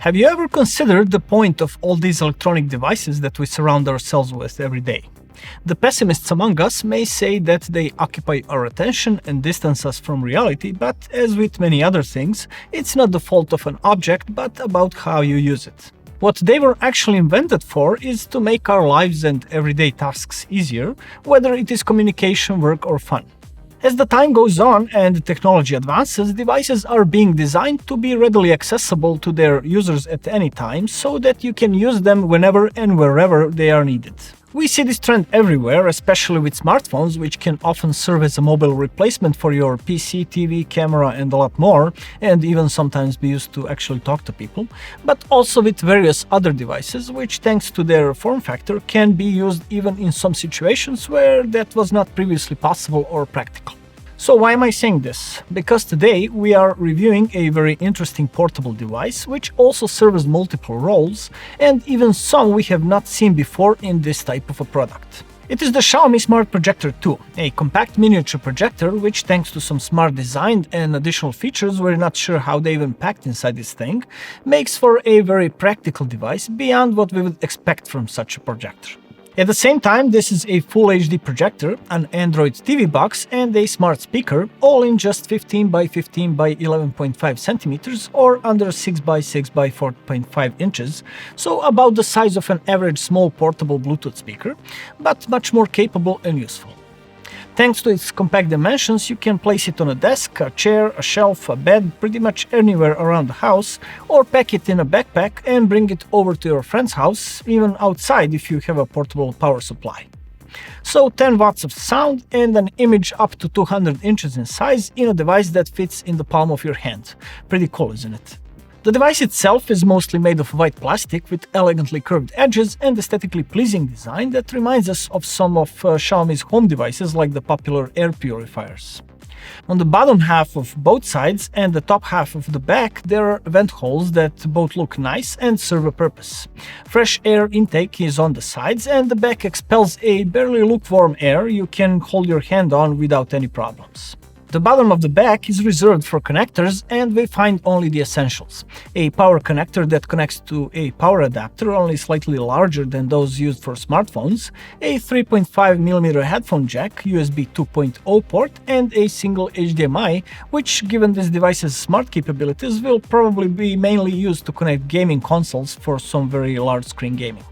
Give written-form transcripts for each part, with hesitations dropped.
Have you ever considered the point of all these electronic devices that we surround ourselves with every day? The pessimists among us may say that they occupy our attention and distance us from reality, but as with many other things, it's not the fault of an object, but about how you use it. What they were actually invented for is to make our lives and everyday tasks easier, whether it is communication, work, or fun. As the time goes on and technology advances, devices are being designed to be readily accessible to their users at any time so that you can use them whenever and wherever they are needed. We see this trend everywhere, especially with smartphones, which can often serve as a mobile replacement for your PC, TV, camera, and a lot more, and even sometimes be used to actually talk to people, but also with various other devices, which thanks to their form factor can be used even in some situations where that was not previously possible or practical. So why am I saying this? Because today we are reviewing a very interesting portable device which also serves multiple roles, and even some we have not seen before in this type of a product. It is the Xiaomi Smart Projector 2, a compact miniature projector which, thanks to some smart design and additional features we're not sure how they even packed inside this thing, makes for a very practical device beyond what we would expect from such a projector. At the same time, this is a Full HD projector, an Android TV box, and a smart speaker, all in just 15 by 15 by 11.5 centimeters or under 6 by 6 by 4.5 inches, so about the size of an average small portable Bluetooth speaker, but much more capable and useful. Thanks to its compact dimensions, you can place it on a desk, a chair, a shelf, a bed, pretty much anywhere around the house, or pack it in a backpack and bring it over to your friend's house, even outside if you have a portable power supply. So 10 watts of sound and an image up to 200 inches in size in a device that fits in the palm of your hand. Pretty cool, isn't it? The device itself is mostly made of white plastic with elegantly curved edges and aesthetically pleasing design that reminds us of some of Xiaomi's home devices like the popular air purifiers. On the bottom half of both sides and the top half of the back there are vent holes that both look nice and serve a purpose. Fresh air intake is on the sides and the back expels a barely lukewarm air you can hold your hand on without any problems. The bottom of the back is reserved for connectors and we find only the essentials. A power connector that connects to a power adapter only slightly larger than those used for smartphones, a 3.5mm headphone jack, USB 2.0 port, and a single HDMI, which, given this device's smart capabilities, will probably be mainly used to connect gaming consoles for some very large screen gaming.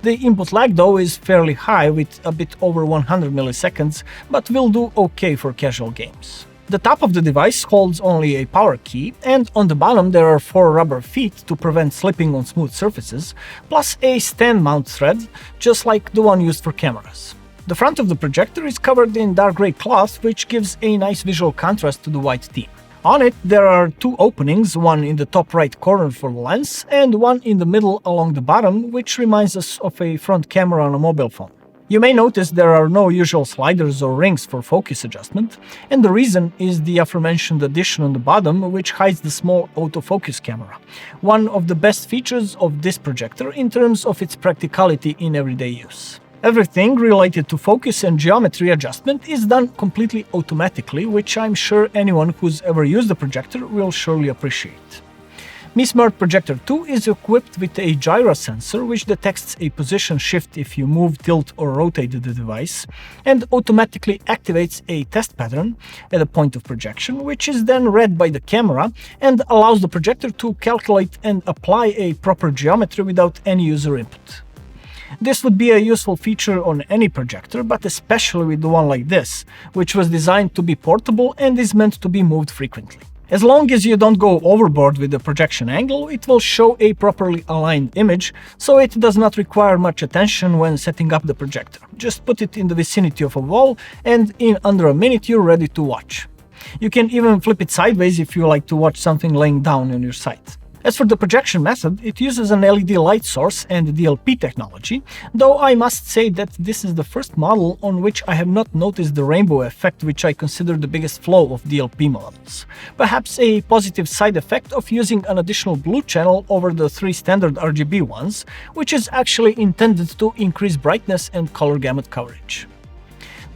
The input lag though is fairly high with a bit over 100 milliseconds, but will do okay for casual games. The top of the device holds only a power key, and on the bottom there are 4 rubber feet to prevent slipping on smooth surfaces, plus a stand mount thread, just like the one used for cameras. The front of the projector is covered in dark grey cloth, which gives a nice visual contrast to the white theme. On it there are 2 openings, one in the top right corner for the lens and one in the middle along the bottom, which reminds us of a front camera on a mobile phone. You may notice there are no usual sliders or rings for focus adjustment, and the reason is the aforementioned addition on the bottom, which hides the small autofocus camera, one of the best features of this projector in terms of its practicality in everyday use. Everything related to focus and geometry adjustment is done completely automatically, which I'm sure anyone who's ever used the projector will surely appreciate. Mi Smart Projector 2 is equipped with a gyro sensor which detects a position shift if you move, tilt or rotate the device, and automatically activates a test pattern at a point of projection, which is then read by the camera and allows the projector to calculate and apply a proper geometry without any user input. This would be a useful feature on any projector, but especially with the one like this, which was designed to be portable and is meant to be moved frequently. As long as you don't go overboard with the projection angle, it will show a properly aligned image, so it does not require much attention when setting up the projector. Just put it in the vicinity of a wall and in under a minute you're ready to watch. You can even flip it sideways if you like to watch something laying down on your side. As for the projection method, it uses an LED light source and DLP technology, though I must say that this is the first model on which I have not noticed the rainbow effect, which I consider the biggest flaw of DLP models. Perhaps a positive side effect of using an additional blue channel over the 3 standard RGB ones, which is actually intended to increase brightness and color gamut coverage.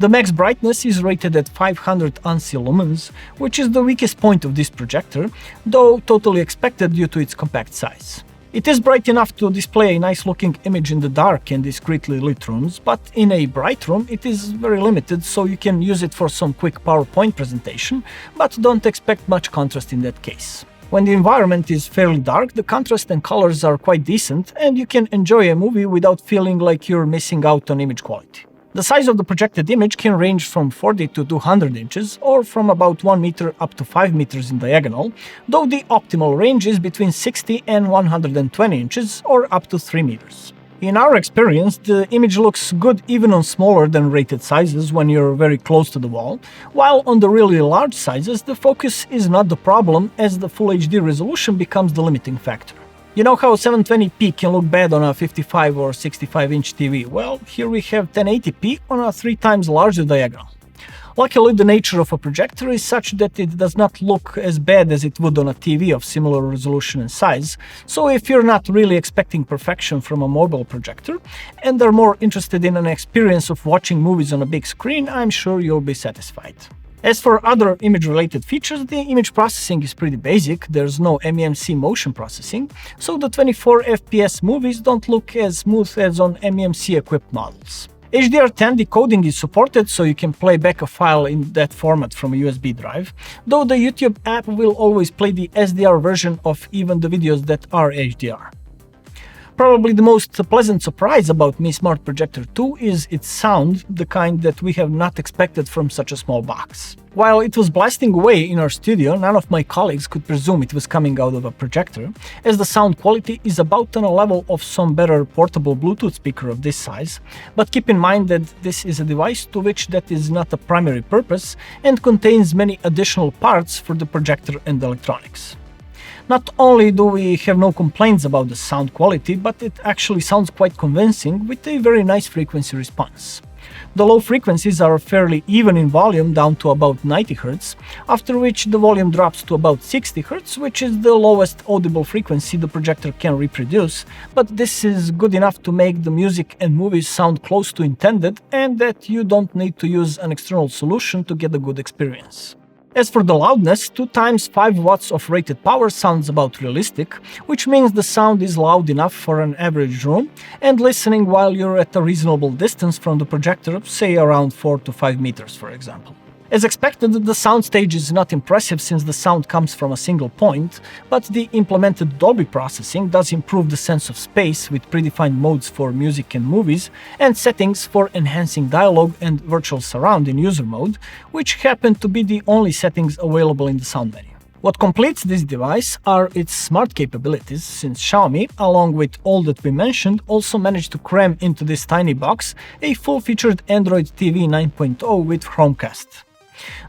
The max brightness is rated at 500 ANSI lumens, which is the weakest point of this projector, though totally expected due to its compact size. It is bright enough to display a nice-looking image in the dark and discreetly lit rooms, but in a bright room it is very limited, so you can use it for some quick PowerPoint presentation, but don't expect much contrast in that case. When the environment is fairly dark, the contrast and colors are quite decent, and you can enjoy a movie without feeling like you're missing out on image quality. The size of the projected image can range from 40 to 200 inches, or from about 1 meter up to 5 meters in diagonal, though the optimal range is between 60 and 120 inches, or up to 3 meters. In our experience, the image looks good even on smaller than rated sizes when you're very close to the wall, while on the really large sizes the focus is not the problem, as the Full HD resolution becomes the limiting factor. You know how 720p can look bad on a 55 or 65-inch TV? Well, here we have 1080p on a 3 times larger diagonal. Luckily, the nature of a projector is such that it does not look as bad as it would on a TV of similar resolution and size, so if you're not really expecting perfection from a mobile projector and are more interested in an experience of watching movies on a big screen, I'm sure you'll be satisfied. As for other image-related features, the image processing is pretty basic, there's no MEMC motion processing, so the 24 FPS movies don't look as smooth as on MEMC-equipped models. HDR10 decoding is supported, so you can play back a file in that format from a USB drive, though the YouTube app will always play the SDR version of even the videos that are HDR. Probably the most pleasant surprise about Mi Smart Projector 2 is its sound, the kind that we have not expected from such a small box. While it was blasting away in our studio, none of my colleagues could presume it was coming out of a projector, as the sound quality is about on a level of some better portable Bluetooth speaker of this size, but keep in mind that this is a device to which that is not a primary purpose and contains many additional parts for the projector and electronics. Not only do we have no complaints about the sound quality, but it actually sounds quite convincing with a very nice frequency response. The low frequencies are fairly even in volume down to about 90 Hz, after which the volume drops to about 60 Hz, which is the lowest audible frequency the projector can reproduce, but this is good enough to make the music and movies sound close to intended and that you don't need to use an external solution to get a good experience. As for the loudness, 2 times 5 watts of rated power sounds about realistic, which means the sound is loud enough for an average room and listening while you're at a reasonable distance from the projector, say around 4 to 5 meters for example. As expected, the soundstage is not impressive since the sound comes from a single point, but the implemented Dolby processing does improve the sense of space with predefined modes for music and movies and settings for enhancing dialogue and virtual surround in user mode, which happen to be the only settings available in the sound menu. What completes this device are its smart capabilities, since Xiaomi, along with all that we mentioned, also managed to cram into this tiny box a full-featured Android TV 9.0 with Chromecast.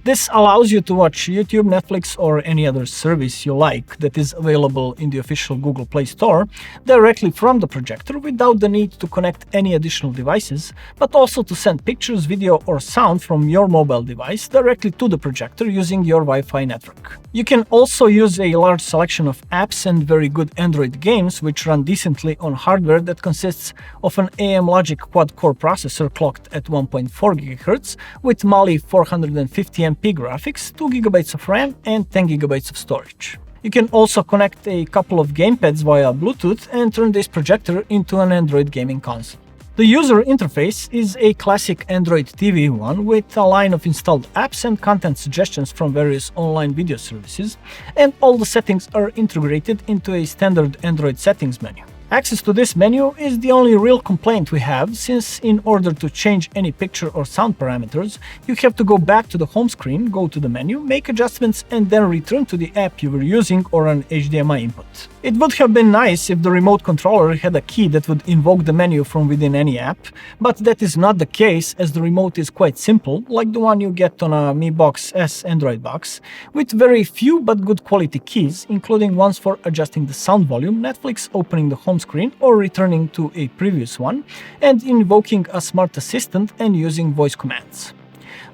This allows you to watch YouTube, Netflix or any other service you like that is available in the official Google Play Store directly from the projector without the need to connect any additional devices, but also to send pictures, video or sound from your mobile device directly to the projector using your Wi-Fi network. You can also use a large selection of apps and very good Android games which run decently on hardware that consists of an AM Logic quad-core processor clocked at 1.4 GHz with Mali 450MP graphics, 2 GB of RAM and 10 GB of storage. You can also connect a couple of gamepads via Bluetooth and turn this projector into an Android gaming console. The user interface is a classic Android TV one with a line of installed apps and content suggestions from various online video services, and all the settings are integrated into a standard Android settings menu. Access to this menu is the only real complaint we have, since in order to change any picture or sound parameters, you have to go back to the home screen, go to the menu, make adjustments and then return to the app you were using or an HDMI input. It would have been nice if the remote controller had a key that would invoke the menu from within any app, but that is not the case as the remote is quite simple, like the one you get on a Mi Box S Android box, with very few but good quality keys, including ones for adjusting the sound volume, Netflix opening the home screen or returning to a previous one, and invoking a smart assistant and using voice commands.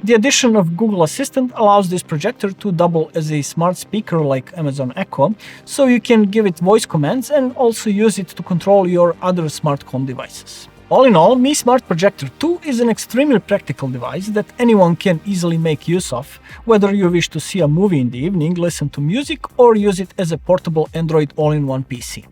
The addition of Google Assistant allows this projector to double as a smart speaker like Amazon Echo, so you can give it voice commands and also use it to control your other smart home devices. All in all, Mi Smart Projector 2 is an extremely practical device that anyone can easily make use of, whether you wish to see a movie in the evening, listen to music, or use it as a portable Android all-in-one PC.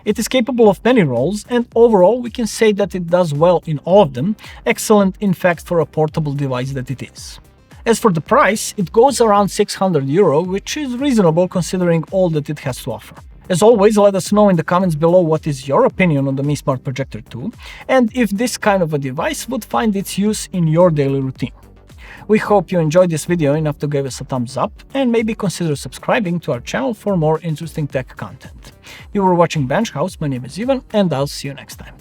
It is capable of many roles, and overall we can say that it does well in all of them, excellent in fact for a portable device that it is. As for the price, it goes around €600, which is reasonable considering all that it has to offer. As always, let us know in the comments below what is your opinion on the Mi Smart Projector 2, and if this kind of a device would find its use in your daily routine. We hope you enjoyed this video enough to give us a thumbs up, and maybe consider subscribing to our channel for more interesting tech content. You were watching Bench House, my name is Ivan, and I'll see you next time.